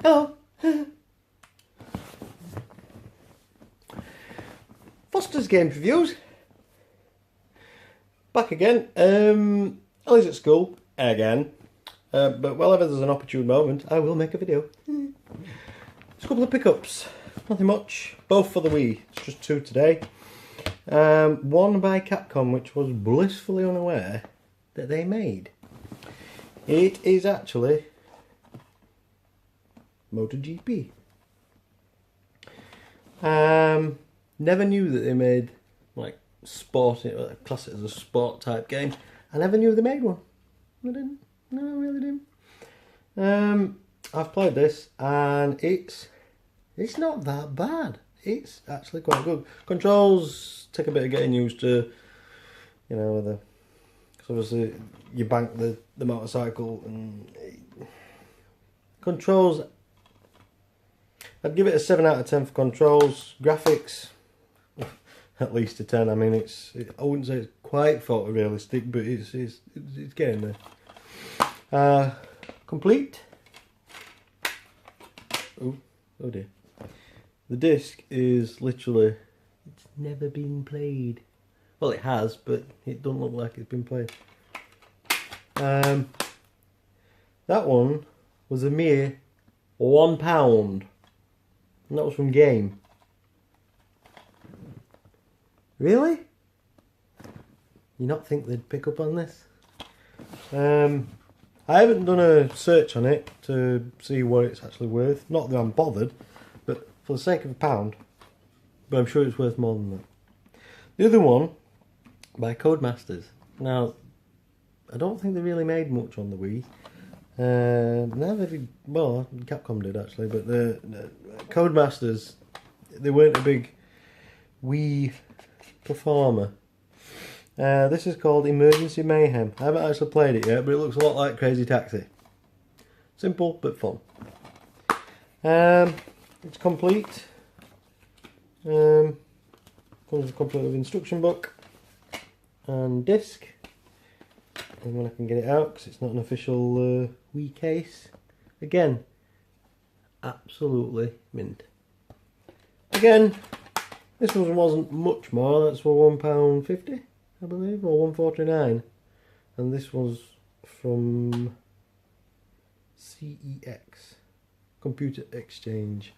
Hello. Foster's Games Reviews. Back again. Ellie's at school again. But whenever there's an opportune moment, I will make a video. Just a couple of pickups. Nothing much. Both for the Wii. It's just two today. One by Capcom, which was blissfully unaware that they made. It is actually MotoGP. Never knew that they made like sport, class it as a sport type game. I never knew they made one. I didn't. No, I really didn't. I've played this and it's not that bad. It's actually quite good. Controls take a bit of getting used to, you know, because obviously you bank the motorcycle and controls. I'd give it a 7 out of 10 for controls. Graphics, at least a 10. I mean, I wouldn't say it's quite photorealistic, but it's getting there. Complete. Oh dear. The disc is literally, it's never been played. Well, it has, but it doesn't look like it's been played. That one was a mere £1. And that was from Game. Really? You not think they'd pick up on this? I haven't done a search on it to see what it's actually worth. Not that I'm bothered, but for the sake of £1. But I'm sure it's worth more than that. The other one, by Codemasters. Now, I don't think they really made much on the Wii. Now they did, well, Capcom did actually, but the Codemasters, they weren't a big Wii performer. This is called Emergency Mayhem. I haven't actually played it yet, but it looks a lot like Crazy Taxi. Simple but fun. It's complete. Comes with a complete with instruction book and disc. And when I can get it out, because it's not an official Wii case. Again, absolutely mint. Again, this one wasn't much more. That's for £1.50, I believe, or £1.49. And this was from CEX, Computer Exchange.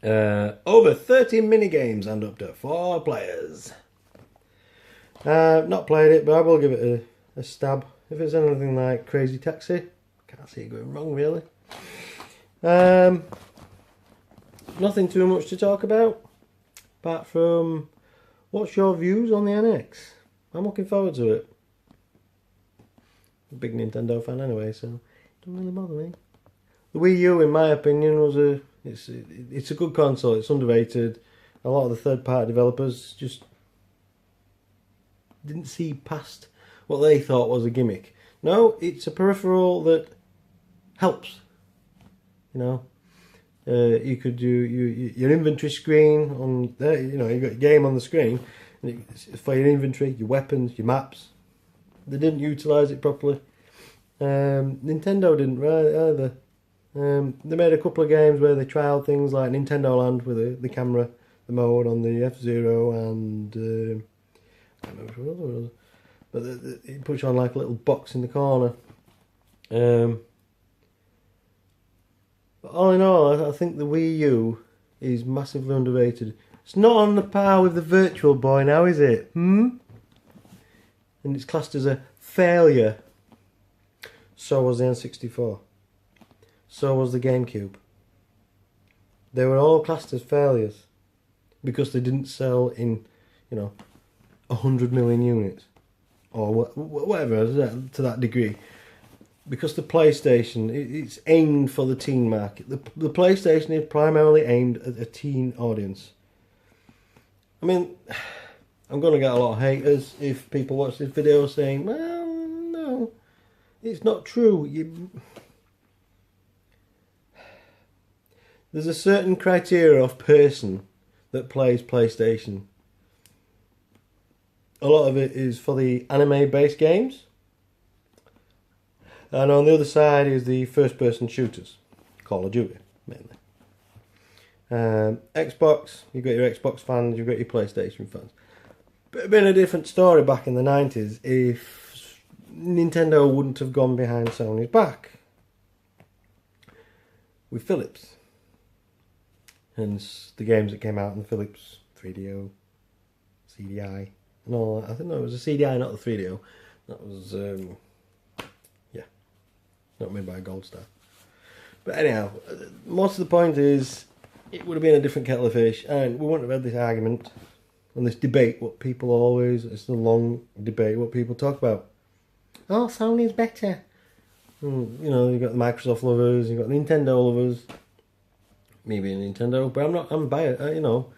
Over 30 minigames and up to 4 players. Not played it, but I will give it a stab. If it's anything like Crazy Taxi, can't see it going wrong really. Nothing too much to talk about, apart from what's your views on the NX? I'm looking forward to it. I'm a big Nintendo fan anyway, so it doesn't really bother me. The Wii U, in my opinion, was it's a good console. It's underrated. A lot of the third-party developers just didn't see past what they thought was a gimmick. No, it's a peripheral that helps. You know, you could do your inventory screen on there. You know, you got your game on the screen, and it's for your inventory, your weapons, your maps. They didn't utilise it properly. Nintendo didn't either. They made a couple of games where they trialled things like Nintendo Land with the camera, the mode on the F-Zero, and I can't remember what it was, but it puts you on like a little box in the corner. But all in all, I think the Wii U is massively underrated. It's not on the par with the Virtual Boy now, is it? And it's classed as a failure. So was the N64. So was the GameCube. They were all classed as failures because they didn't sell in, you know, 100 million units or whatever to that degree. Because the PlayStation, it's aimed for the teen market. The PlayStation is primarily aimed at a teen audience. I mean, I'm going to get a lot of haters if people watch this video saying, well, no, it's not true. There's a certain criteria of person that plays PlayStation. A lot of it is for the anime-based games. And on the other side is the first-person shooters, Call of Duty, mainly. Xbox, you've got your Xbox fans, you've got your PlayStation fans. But it'd been a different story back in the 90s if Nintendo wouldn't have gone behind Sony's back with Philips. Hence the games that came out in the Philips 3DO, CDI, and all that. I think no, it was a CDI, not the 3DO. That was, not made by Gold Star. But anyhow, most of the point is, it would have been a different kettle of fish, and we wouldn't have had this argument and this debate, what people always, it's a long debate, what people talk about. Oh, Sony's better. And, you know, you've got the Microsoft lovers, you've got the Nintendo lovers. Me being Nintendo, but I'm biased, you know.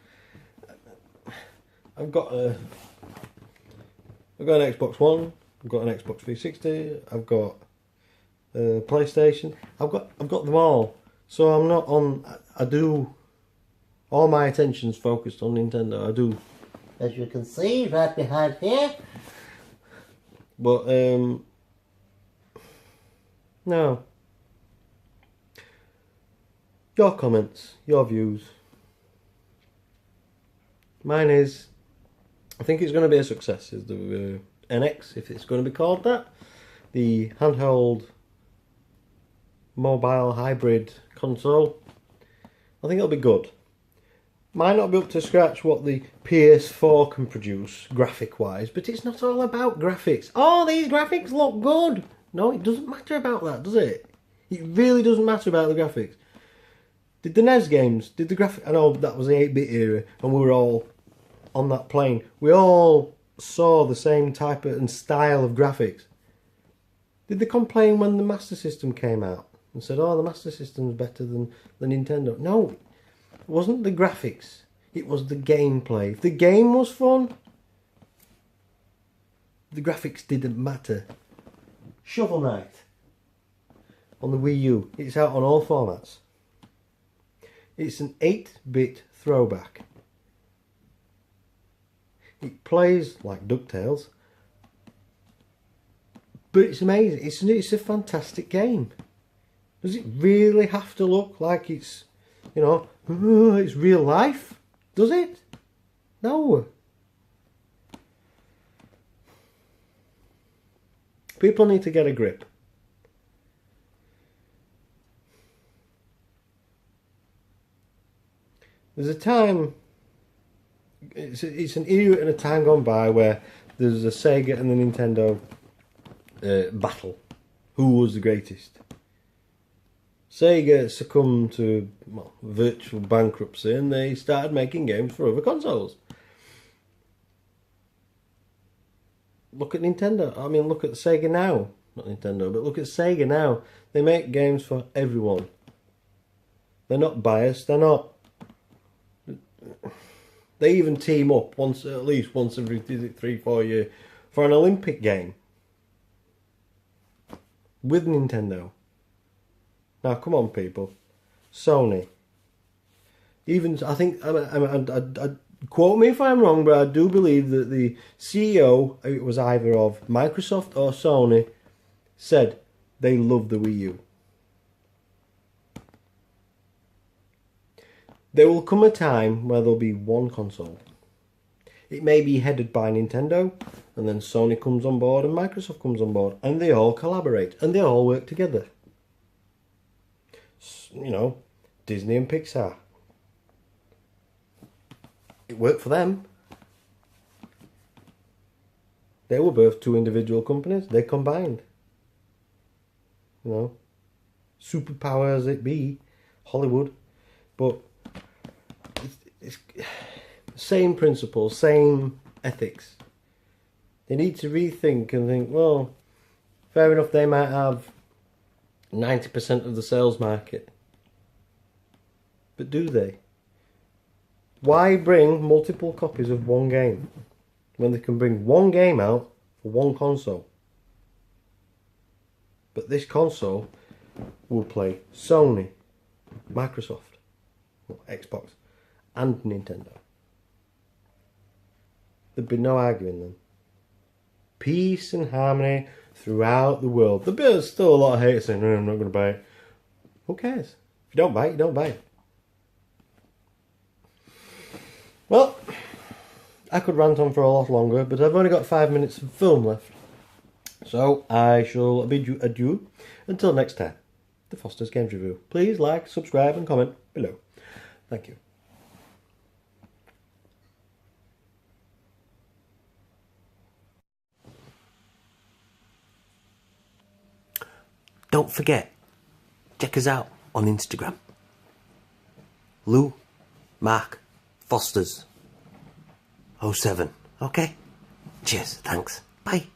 I've got an Xbox One, I've got an Xbox 360, I've got a PlayStation, I've got them all. So I'm not on, I do, all my attention's focused on Nintendo, I do. As you can see, right behind here. But, no. Your comments, your views. Mine is, I think it's going to be a success, is the NX, if it's going to be called that. The handheld mobile hybrid console. I think it'll be good. Might not be up to scratch what the PS4 can produce, graphic-wise, but it's not all about graphics. Oh, these graphics look good! No, it doesn't matter about that, does it? It really doesn't matter about the graphics. Did the NES games, did the graphic... I know that was the 8-bit era, and we were all on that plane. We all saw the same type of, and style of graphics. Did they complain when the Master System came out? And said, oh, the Master System's better than the Nintendo. No, it wasn't the graphics. It was the gameplay. If the game was fun, the graphics didn't matter. Shovel Knight on the Wii U. It's out on all formats. It's an 8-bit throwback. It plays like DuckTales, but it's amazing. It's a fantastic game. Does it really have to look like it's, you know, it's real life? Does it? No. People need to get a grip. There's a time, it's an era and a time gone by where there's a Sega and the Nintendo battle. Who was the greatest? Sega succumbed to virtual bankruptcy and they started making games for other consoles. Look at Nintendo. I mean, look at Sega now. Not Nintendo, but look at Sega now. They make games for everyone. They're not biased. They're not... They even team up at least once every 3-4 years for an Olympic game with Nintendo. Now, come on, people. Sony. Even I think I quote me if I'm wrong, but I do believe that the CEO, it was either of Microsoft or Sony, said they love the Wii U. There will come a time where there'll be one console. It may be headed by Nintendo, and then Sony comes on board and Microsoft comes on board, and they all collaborate, and they all work together. You know, Disney and Pixar. It worked for them. They were both two individual companies. They combined. You know, superpower as it be, Hollywood, but it's same principles, same ethics. They need to rethink and think, well, fair enough, they might have 90% of the sales market. But do they? Why bring multiple copies of one game when they can bring one game out for one console? But this console will play Sony, Microsoft, Xbox, and Nintendo. There'd be no arguing them. Peace and harmony throughout the world. There's still a lot of haters saying, no, I'm not going to buy it. Who cares? If you don't buy it, you don't buy it. Well, I could rant on for a lot longer, but I've only got 5 minutes of film left. So I shall bid you adieu until next time. The Foster's Games Review. Please like, subscribe and comment below. Thank you. Don't forget, check us out on Instagram. Lou Mark Fosters 07. Okay? Cheers. Thanks. Bye.